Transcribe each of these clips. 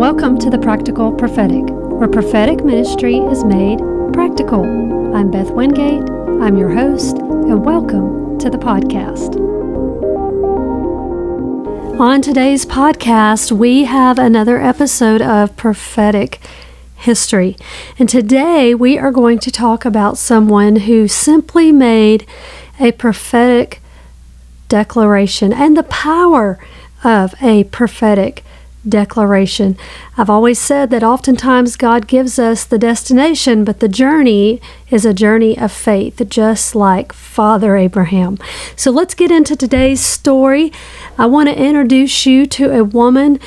welcome to the Practical Prophetic, where prophetic ministry is made practical. I'm Beth Wingate, I'm your host, and welcome to the podcast. On today's podcast, we have another episode of Prophetic History. And today we are going to talk about someone who simply made a prophetic declaration and the power of a prophetic declaration. I've always said that oftentimes God gives us the destination, but the journey is a journey of faith, just like Father Abraham. So let's get into today's story. I want to introduce you to a woman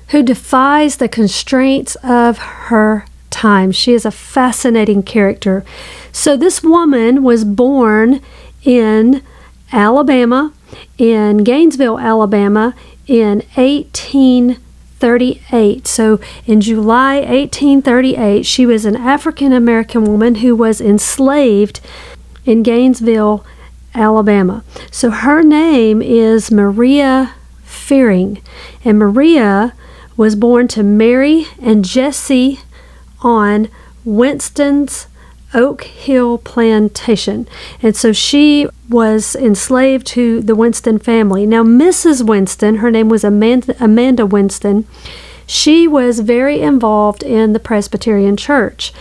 who defies the constraints of her time. She is a fascinating character. So this woman was born in Alabama, in Gainesville, Alabama, in 1838. So in July 1838, she was an African American woman who was enslaved in Gainesville, Alabama. So her name is Maria Fearing, and Maria was born to Mary and Jesse on Winston's Oak Hill Plantation. And so she was enslaved to the Winston family. Now, Mrs. Winston, her name was Amanda Winston, she was very involved in the Presbyterian Church.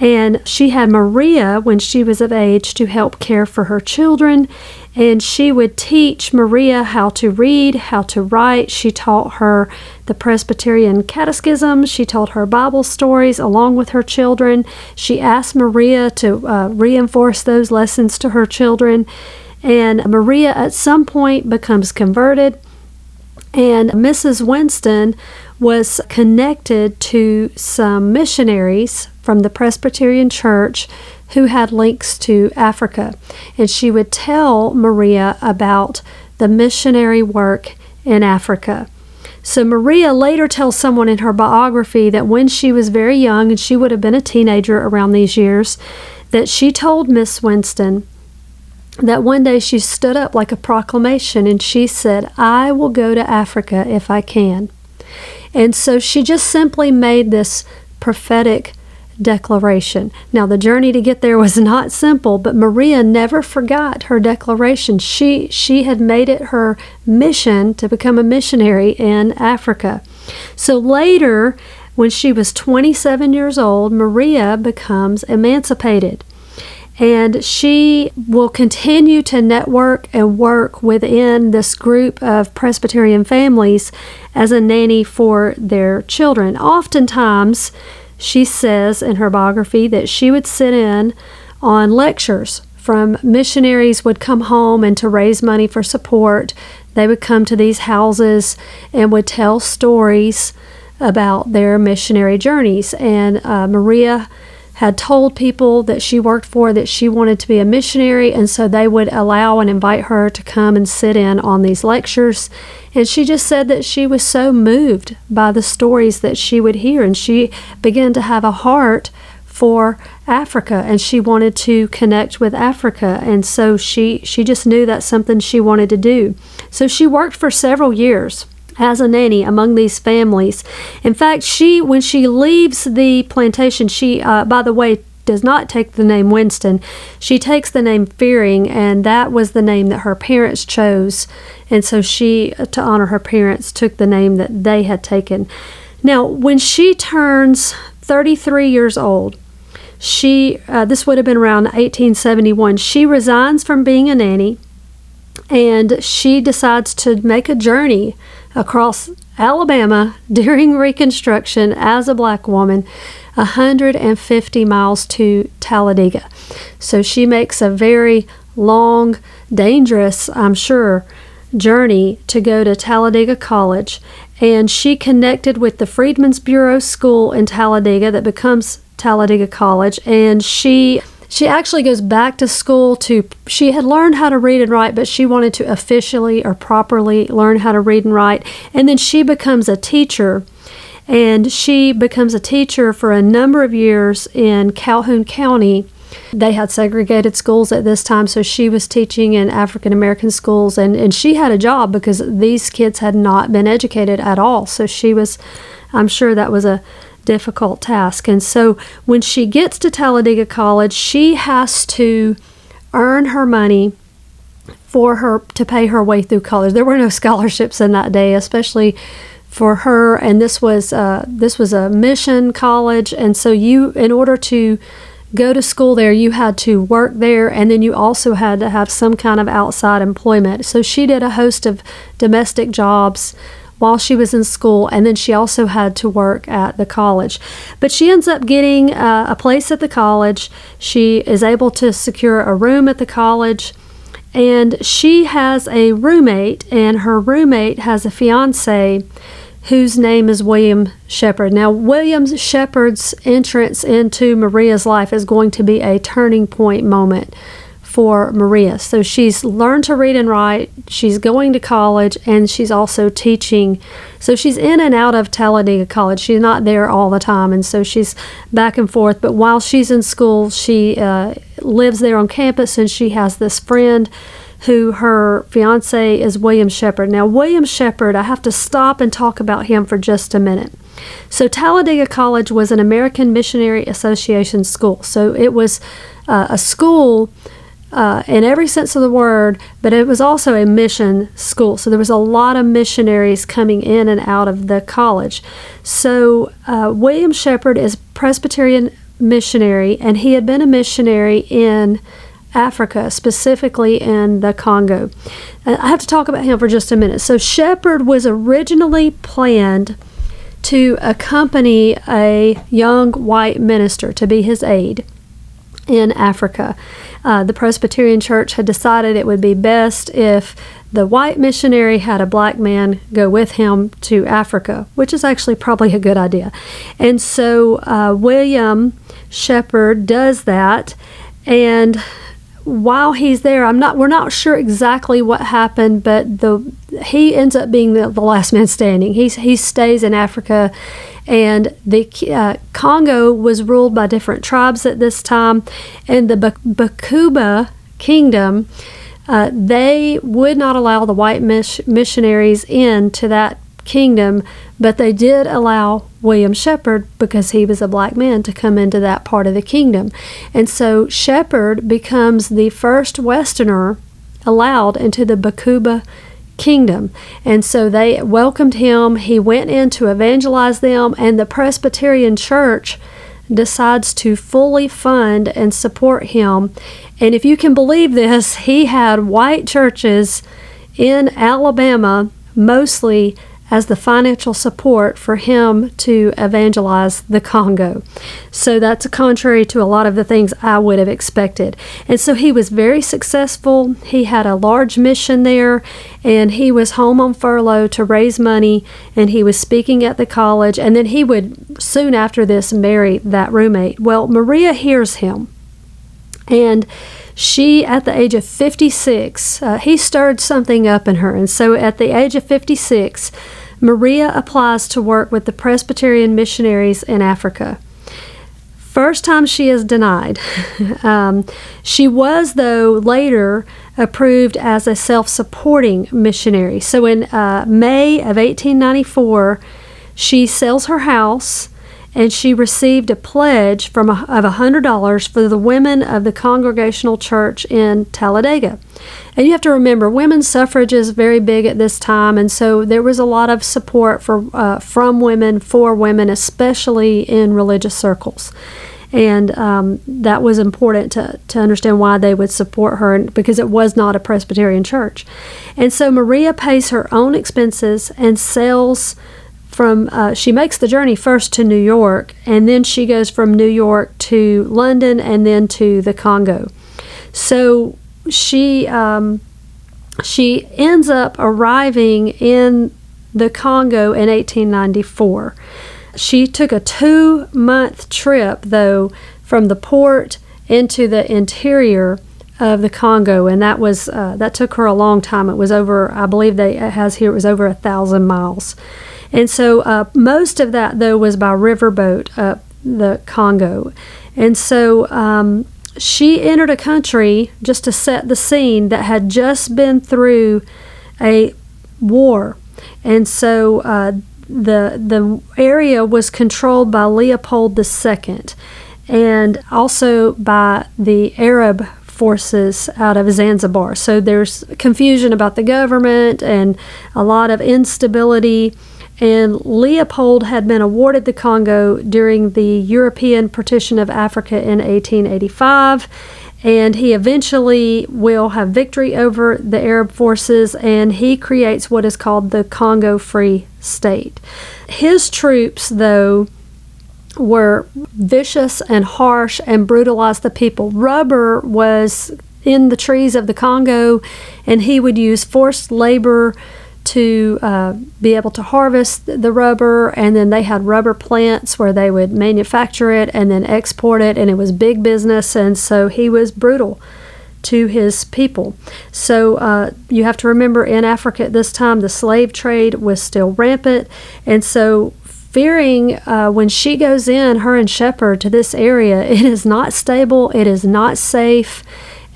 And she had Maria when she was of age to help care for her children. And she would teach Maria how to read, how to write. She taught her the Presbyterian catechism. She told her Bible stories along with her children. She asked Maria to reinforce those lessons to her children. And Maria at some point becomes converted. And Mrs. Winston was connected to some missionaries from the Presbyterian Church who had links to Africa. And she would tell Maria about the missionary work in Africa. So Maria later tells someone in her biography that when she was very young, and she would have been a teenager around these years, that she told Miss Winston that one day she stood up like a proclamation and she said, "I will go to Africa if I can." And so she just simply made this prophetic declaration. Now, the journey to get there was not simple, but Maria never forgot her declaration. She had made it her mission to become a missionary in Africa. So later, when she was 27 years old, Maria becomes emancipated. And she will continue to network and work within this group of Presbyterian families as a nanny for their children. Oftentimes, she says in her biography that she would sit in on lectures from missionaries would come home, and to raise money for support, they would come to these houses and would tell stories about their missionary journeys. And Maria had told people that she worked for that she wanted to be a missionary, and so they would allow and invite her to come and sit in on these lectures. And she just said that she was so moved by the stories that she would hear, and she began to have a heart for Africa, and she wanted to connect with Africa, and so she just knew that's something she wanted to do. So she worked for several years as a nanny among these families. In fact, when she leaves the plantation, she, by the way, does not take the name Winston. She takes the name Fearing, and that was the name that her parents chose. And so she, to honor her parents, took the name that they had taken. Now, when she turns 33 years old, this would have been around 1871, she resigns from being a nanny, and she decides to make a journey across Alabama during Reconstruction as a black woman, 150 miles to Talladega. So she makes a very long, dangerous, I'm sure, journey to go to Talladega College. And she connected with the Freedmen's Bureau School in Talladega that becomes Talladega College. And she actually goes back to school she had learned how to read and write, but she wanted to officially or properly learn how to read and write. And then she becomes a teacher. And she becomes a teacher for a number of years in Calhoun County. They had segregated schools at this time, so she was teaching in African American schools, and she had a job because these kids had not been educated at all. So she was I'm sure that was a difficult task. And so when she gets to Talladega College, she has to earn her money for her to pay her way through college. There were no scholarships in that day, especially for her. And this was a mission college, and so in order to go to school there, you had to work there, and then you also had to have some kind of outside employment. So she did a host of domestic jobs while she was in school, and then she also had to work at the college. But she ends up getting a place at the college. She is able to secure a room at the college, and she has a roommate, and her roommate has a fiance whose name is William Shepherd. Now, William Shepherd's entrance into Maria's life is going to be a turning point moment for Maria. So she's learned to read and write, she's going to college, and she's also teaching. So she's in and out of Talladega College. She's not there all the time, and so she's back and forth. But while she's in school, she lives there on campus, and she has this friend who her fiance is William Shepherd. Now, William Shepherd, I have to stop and talk about him for just a minute. So Talladega College was an American Missionary Association school. So it was a school in every sense of the word, but it was also a mission school. So there was a lot of missionaries coming in and out of the college. So William Shepherd is Presbyterian missionary, and he had been a missionary in Africa, specifically in the Congo. I have to talk about him for just a minute. So Shepherd was originally planned to accompany a young white minister to be his aide in Africa. The Presbyterian Church had decided it would be best if the white missionary had a black man go with him to Africa, which is actually probably a good idea. And so William Shepherd does that, and while he's there, we're not sure exactly what happened, but he ends up being the last man standing. He stays in Africa, and the Congo was ruled by different tribes at this time, and the Bakuba kingdom, they would not allow the white missionaries into that kingdom, but they did allow William Shepherd, because he was a black man, to come into that part of the kingdom. And so Shepherd becomes the first Westerner allowed into the Bakuba kingdom. And so they welcomed him. He went in to evangelize them, and the Presbyterian Church decides to fully fund and support him. And if you can believe this, he had white churches in Alabama, mostly as the financial support for him to evangelize the Congo. So that's contrary to a lot of the things I would have expected. And so he was very successful. He had a large mission there, and he was home on furlough to raise money, and he was speaking at the college, and then he would soon after this marry that roommate. Well, Maria hears him, and she, at the age of 56, he stirred something up in her. And so at the age of 56, Maria applies to work with the Presbyterian missionaries in Africa. First time she is denied. She was, though, later approved as a self-supporting missionary. So in May of 1894, she sells her house, and she received a pledge of $100 for the women of the Congregational Church in Talladega. And you have to remember, women's suffrage is very big at this time, and so there was a lot of support from women for women, especially in religious circles. And that was important to understand why they would support her, because it was not a Presbyterian church. And so Maria pays her own expenses and sells she makes the journey first to New York, and then she goes from New York to London and then to the Congo. So she ends up arriving in the Congo in 1894. She took a 2-month trip, though, from the port into the interior of the Congo, and that took her a long time. It was over, I believe it was over 1,000 miles. And so most of that, though, was by riverboat up the Congo. And so she entered a country, just to set the scene, that had just been through a war. And so the area was controlled by Leopold II and also by the Arab forces out of Zanzibar. So there's confusion about the government and a lot of instability. And Leopold had been awarded the Congo during the European partition of Africa in 1885. And he eventually will have victory over the Arab forces, and he creates what is called the Congo Free State. His troops, though, were vicious and harsh and brutalized the people. Rubber was in the trees of the Congo, and he would use forced labor to be able to harvest the rubber, and then they had rubber plants where they would manufacture it and then export it, and it was big business, and so he was brutal to his people. So you have to remember, in Africa at this time, the slave trade was still rampant, and so fearing when she goes in, her and Shepherd, to this area, it is not stable, it is not safe,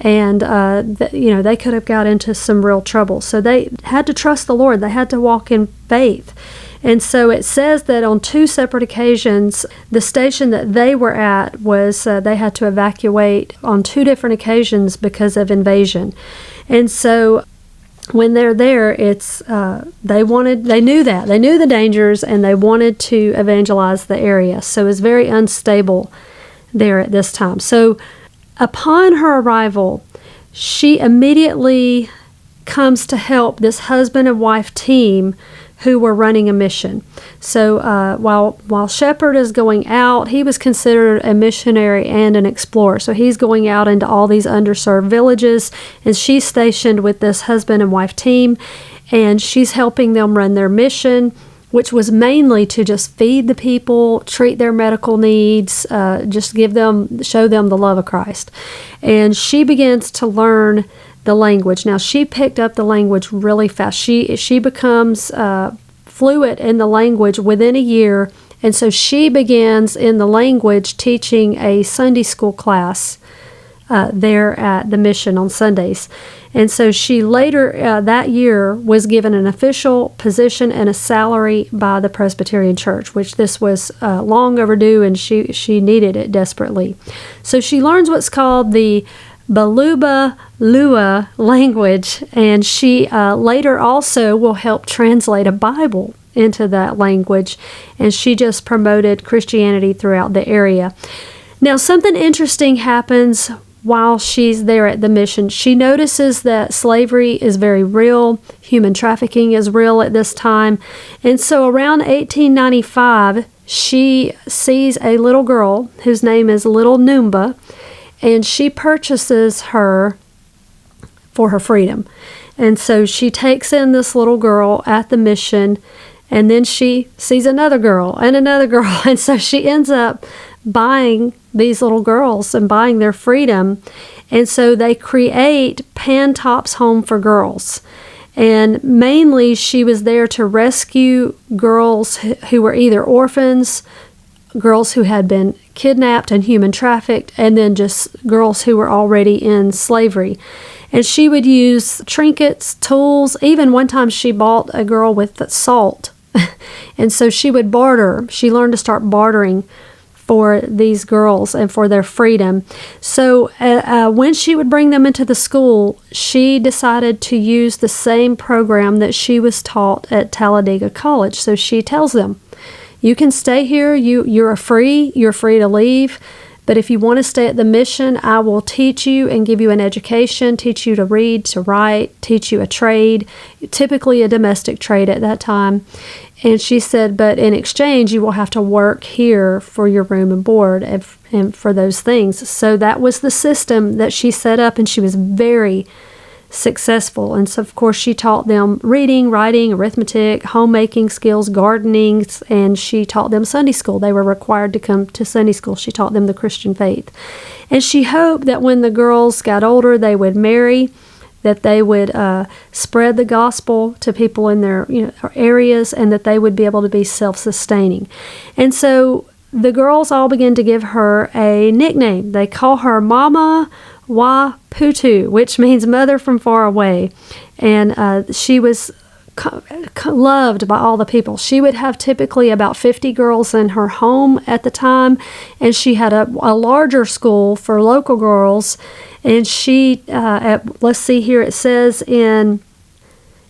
and they could have got into some real trouble. So they had to trust the Lord. They had to walk in faith. And so it says that on 2 separate occasions, the station that they were at was they had to evacuate on 2 different occasions because of invasion. And so when they're there, it's they knew the dangers, and they wanted to evangelize the area. So it was very unstable there at this time. So upon her arrival, she immediately comes to help this husband and wife team who were running a mission. So while Shepherd is going out, he was considered a missionary and an explorer. So he's going out into all these underserved villages, and she's stationed with this husband and wife team, and she's helping them run their mission, which was mainly to just feed the people, treat their medical needs, just show them the love of Christ. And she begins to learn the language. Now, she picked up the language really fast. She becomes fluent in the language within a year, and so she begins in the language teaching a Sunday school class there at the mission on Sundays. And so she later that year was given an official position and a salary by the Presbyterian Church, which this was long overdue, and she needed it desperately. So she learns what's called the Baluba Lua language, and she later also will help translate a Bible into that language, and she just promoted Christianity throughout the area. Now, something interesting happens while she's there at the mission. She notices that slavery is very real, human trafficking is real at this time, and so around 1895, she sees a little girl whose name is Little Numba, and she purchases her for her freedom. And so she takes in this little girl at the mission, and then she sees another girl, and so she ends up buying these little girls and buying their freedom. And so they create Pantop's Home for Girls. And mainly she was there to rescue girls who were either orphans, girls who had been kidnapped and human trafficked, and then just girls who were already in slavery. And she would use trinkets, tools. Even one time she bought a girl with salt. And so she would barter. She learned to start bartering for these girls and for their freedom. So when she would bring them into the school, she decided to use the same program that she was taught at Talladega College. So she tells them, you can stay here, you're free to leave, but if you want to stay at the mission, I will teach you and give you an education, teach you to read, to write, teach you a trade, typically a domestic trade at that time. And she said, but in exchange, you will have to work here for your room and board and for those things. So that was the system that she set up, and she was very successful. And so, of course, she taught them reading, writing, arithmetic, homemaking skills, gardening, and she taught them Sunday school. They were required to come to Sunday school. She taught them the Christian faith. And she hoped that when the girls got older, they would marry, that they would spread the gospel to people in their areas, and that they would be able to be self-sustaining. And so the girls all began to give her a nickname. They call her Mama Wa Putu, which means mother from far away. And she was loved by all the people. She would have typically about 50 girls in her home at the time, and she had a larger school for local girls. And she, let's see here, it says in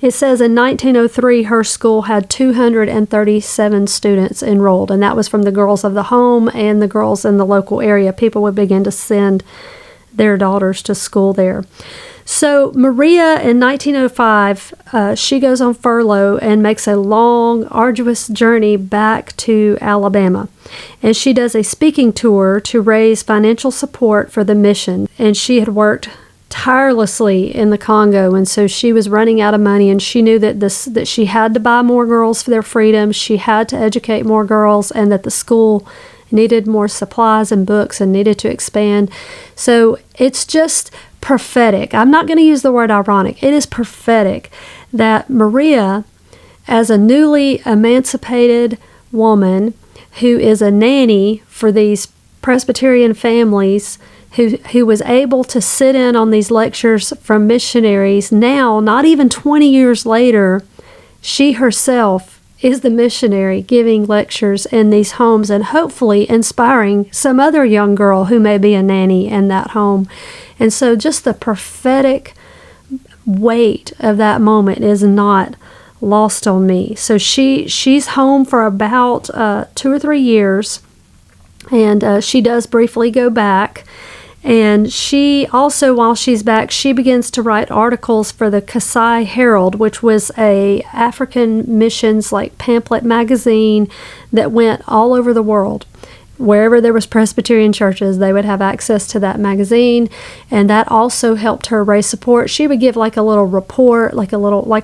1903 her school had 237 students enrolled, and that was from the girls of the home and the girls in the local area. People would begin to send their daughters to school there. So Maria, in 1905, she goes on furlough and makes a long, arduous journey back to Alabama. And she does a speaking tour to raise financial support for the mission. And she had worked tirelessly in the Congo, and so she was running out of money, and she knew that she had to buy more girls for their freedom, she had to educate more girls, and that the school needed more supplies and books and needed to expand. So it's just prophetic. I'm not going to use the word ironic. It is prophetic that Maria, as a newly emancipated woman who is a nanny for these Presbyterian families, who was able to sit in on these lectures from missionaries, now, not even 20 years later, she herself is the missionary giving lectures in these homes and hopefully inspiring some other young girl who may be a nanny in that home. And so just the prophetic weight of that moment is not lost on me. So she's home for about 2 or 3 years, and she does briefly go back. And she also, while she's back, she begins to write articles for the Kasai Herald, which was a African missions pamphlet magazine that went all over the world. Wherever there was Presbyterian churches, they would have access to that magazine, and that also helped her raise support. She would give a little report, like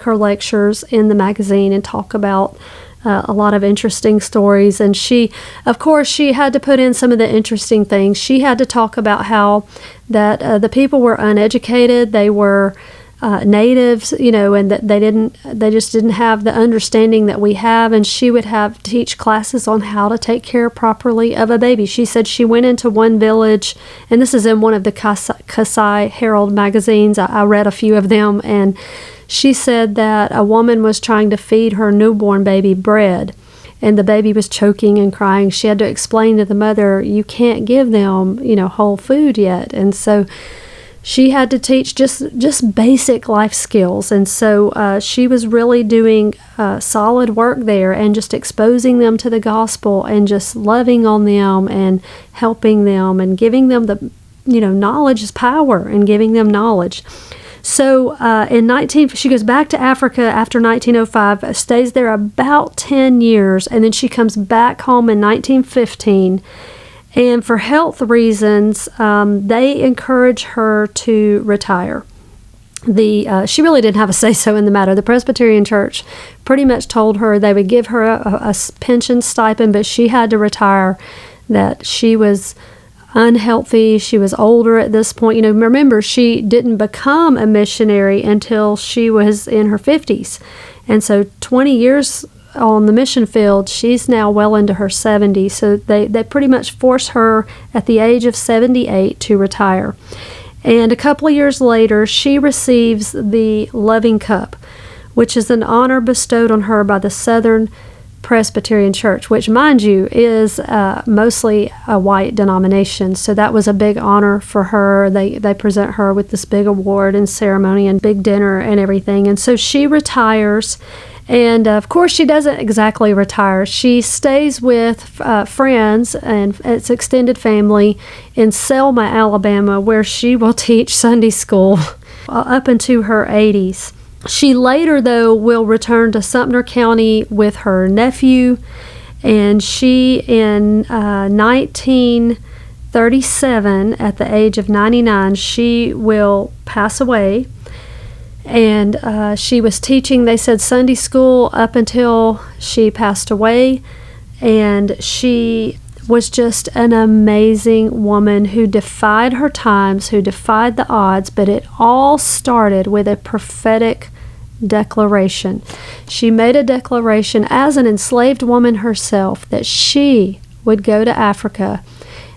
her lectures in the magazine, and talk about a lot of interesting stories. And she had to put in some of the interesting things. She had to talk about how that the people were uneducated, they were natives, and that they just didn't have the understanding that we have. And she would have teach classes on how to take care properly of a baby. She said she went into one village, and this is in one of the Kasai Herald magazines. I read a few of them, and she said that a woman was trying to feed her newborn baby bread, and the baby was choking and crying. She had to explain to the mother, you can't give them, whole food yet. And so she had to teach just basic life skills. And so she was really doing solid work there, and just exposing them to the gospel, and just loving on them and helping them and giving them the, knowledge is power, and giving them knowledge. So she goes back to Africa after 1905, stays there about 10 years, and then she comes back home in 1915. And for health reasons, they encourage her to retire. She really didn't have a say-so in the matter. The Presbyterian Church pretty much told her they would give her a pension stipend, but she had to retire, that she was unhealthy. She was older at this point. Remember, she didn't become a missionary until she was in her 50s. And so 20 years on the mission field, she's now well into her 70s. So they pretty much force her at the age of 78 to retire. And a couple of years later, she receives the Loving Cup, which is an honor bestowed on her by the Southern Presbyterian Church, which, mind you, is mostly a white denomination. So that was a big honor for her. They present her with this big award and ceremony and big dinner and everything. And so she retires. And of course, she doesn't exactly retire. She stays with friends and its extended family in Selma, Alabama, where she will teach Sunday school up into her 80s. She later, though, will return to Sumter County with her nephew, and she, in 1937, at the age of 99, she will pass away. And she was teaching, they said, Sunday school up until she passed away, and she was just an amazing woman who defied her times, who defied the odds, but it all started with a prophetic declaration. She made a declaration as an enslaved woman herself that she would go to Africa,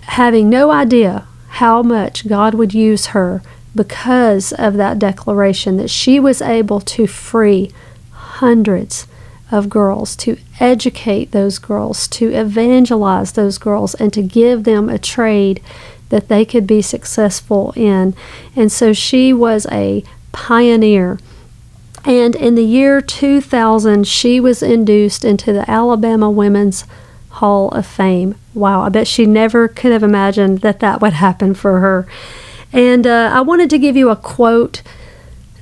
having no idea how much God would use her because of that declaration, that she was able to free hundreds of girls, to educate those girls, to evangelize those girls, and to give them a trade that they could be successful in. And so she was a pioneer. And in the year 2000, she was induced into the Alabama Women's Hall of Fame. Wow, I bet she never could have imagined that that would happen for her. And I wanted to give you a quote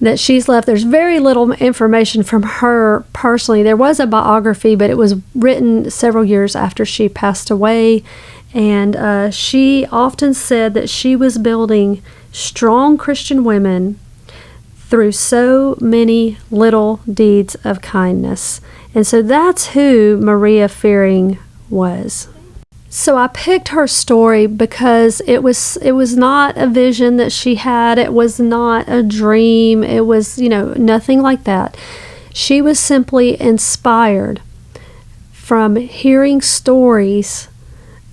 that she's left. There's very little information from her personally. There was a biography, but it was written several years after she passed away. And she often said that she was building strong Christian women through so many little deeds of kindness. And so that's who Maria Fearing was. So I picked her story because it was not a vision that she had. It was not a dream. It was, nothing like that. She was simply inspired from hearing stories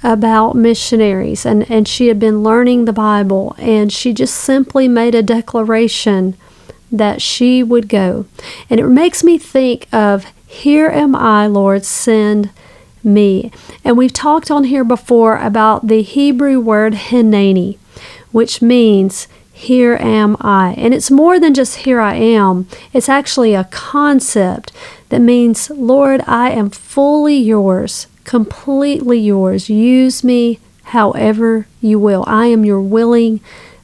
about missionaries, and she had been learning the Bible, and she just simply made a declaration that she would go. And it makes me think of, "Here am I, Lord, send me." And we've talked on here before about the Hebrew word hineni, which means "here am I." And it's more than just "here I am." It's actually a concept that means, "Lord, I am fully yours, completely yours. Use me however you will. I am your willing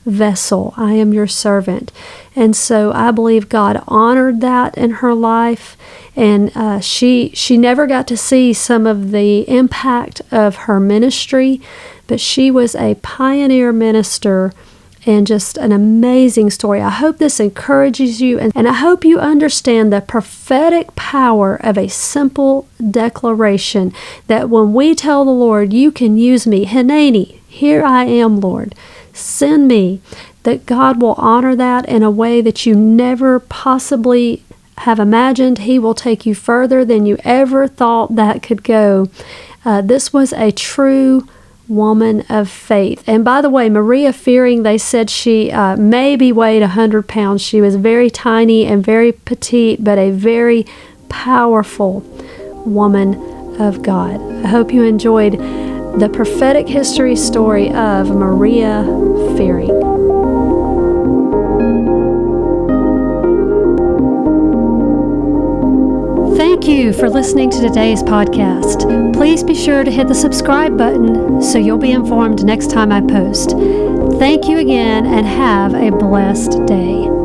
vessel. I am your servant." And so I believe God honored that in her life. And she never got to see some of the impact of her ministry, but she was a pioneer minister and just an amazing story. I hope this encourages you, and I hope you understand the prophetic power of a simple declaration that when we tell the Lord, "You can use me, hineni, here I am, Lord, send me," that God will honor that in a way that you never possibly have imagined. He will take you further than you ever thought that could go. This was a true woman of faith. And by the way, Maria Fearing, they said she maybe weighed 100 pounds. She was very tiny and very petite, but a very powerful woman of God. I hope you enjoyed the prophetic history story of Maria Fearing. Thank you for listening to today's podcast. Please be sure to hit the subscribe button so you'll be informed next time I post. Thank you again, and have a blessed day.